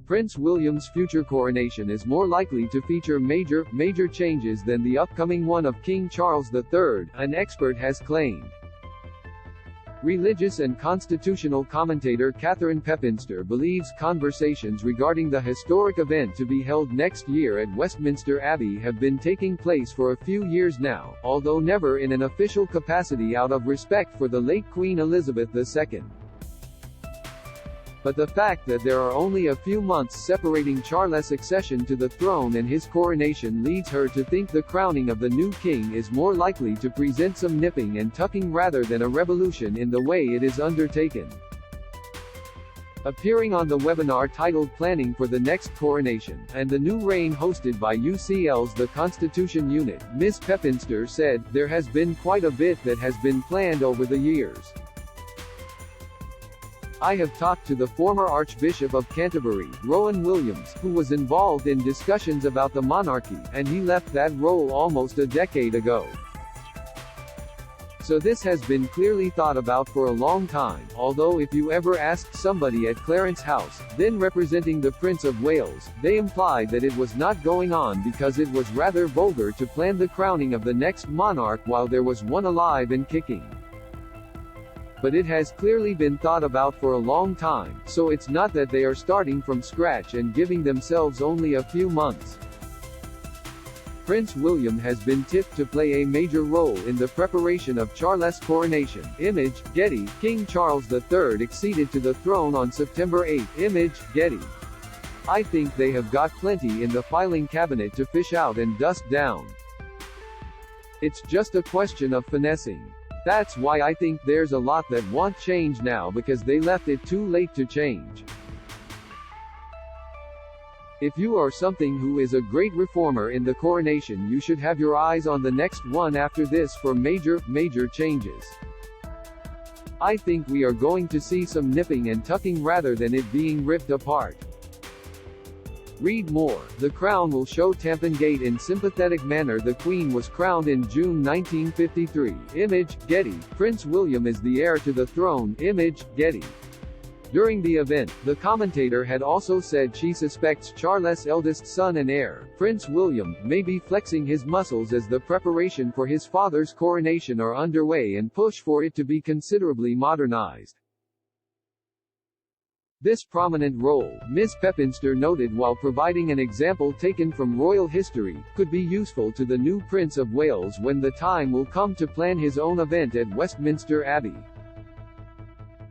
Prince William's future coronation is more likely to feature major changes than the upcoming one of King Charles III, an expert has claimed. Religious and constitutional commentator Catherine Pepinster believes conversations regarding the historic event to be held next year at Westminster Abbey have been taking place for a few years now, although never in an official capacity out of respect for the late Queen Elizabeth II. But the fact that there are only a few months separating Charle's succession to the throne and his coronation leads her to think the crowning of the new king is more likely to present some nipping and tucking rather than a revolution in the way it is undertaken. Appearing on the webinar titled Planning for the Next Coronation, and the New Reign hosted by UCL's The Constitution Unit, Ms. Pepinster said, "There has been quite a bit that has been planned over the years. I have talked to the former Archbishop of Canterbury, Rowan Williams, who was involved in discussions about the monarchy, and he left that role almost a decade ago. So this has been clearly thought about for a long time, although if you ever asked somebody at Clarence House, then representing the Prince of Wales, they implied that it was not going on because it was rather vulgar to plan the crowning of the next monarch while there was one alive and kicking. But it has clearly been thought about for a long time, so it's not that they are starting from scratch and giving themselves only a few months." Prince William has been tipped to play a major role in the preparation of Charles' coronation. Image, Getty. King Charles III acceded to the throne on September 8. Image, Getty. I think they have got plenty in the filing cabinet to fish out and dust down. It's just a question of finessing. That's why I think there's a lot that want change now because they left it too late to change. If you are something who is a great reformer in the coronation, you should have your eyes on the next one after this for major changes. I think we are going to see some nipping and tucking rather than it being ripped apart. Read more. The Crown will show Tampen Gate in sympathetic manner. The Queen was crowned in June 1953. Image, Getty. Prince William is the heir to the throne. Image, Getty. During the event, the commentator had also said she suspects Charles' eldest son and heir, Prince William, may be flexing his muscles as the preparation for his father's coronation are underway and push for it to be considerably modernized. This prominent role, Ms. Pepinster noted while providing an example taken from royal history, could be useful to the new Prince of Wales when the time will come to plan his own event at Westminster Abbey.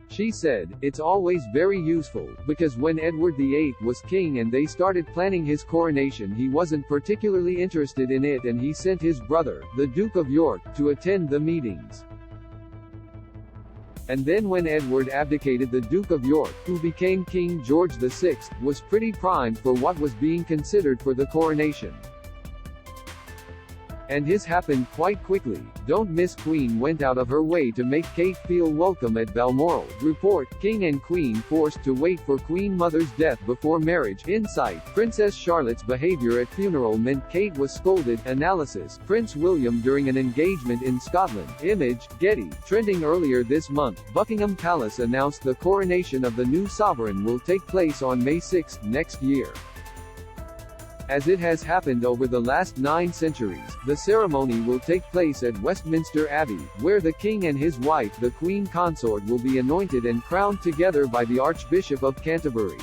She said, "It's always very useful, because when Edward VIII was king and they started planning his coronation, he wasn't particularly interested in it and he sent his brother, the Duke of York, to attend the meetings. And then when Edward abdicated, the Duke of York, who became King George VI, was pretty primed for what was being considered for the coronation. And his happened quite quickly. Don't miss. Queen went out of her way to make Kate feel welcome at Balmoral. Report, King and Queen forced to wait for Queen Mother's death before marriage. Insight, Princess Charlotte's behavior at funeral meant Kate was scolded. Analysis, Prince William during an engagement in Scotland. Image, Getty. Trending earlier this month, Buckingham Palace announced the coronation of the new sovereign will take place on May 6 next year. As it has happened over the last 9 centuries, the ceremony will take place at Westminster Abbey, where the king and his wife, the Queen Consort, will be anointed and crowned together by the Archbishop of Canterbury.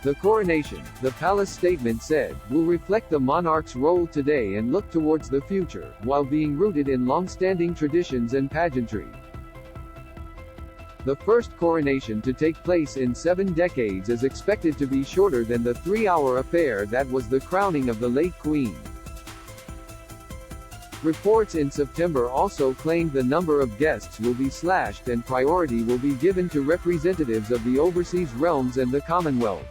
The coronation, the palace statement said, will reflect the monarch's role today and look towards the future, while being rooted in long-standing traditions and pageantry. The first coronation to take place in 7 decades is expected to be shorter than the 3-hour affair that was the crowning of the late Queen. Reports in September also claimed the number of guests will be slashed and priority will be given to representatives of the overseas realms and the Commonwealth.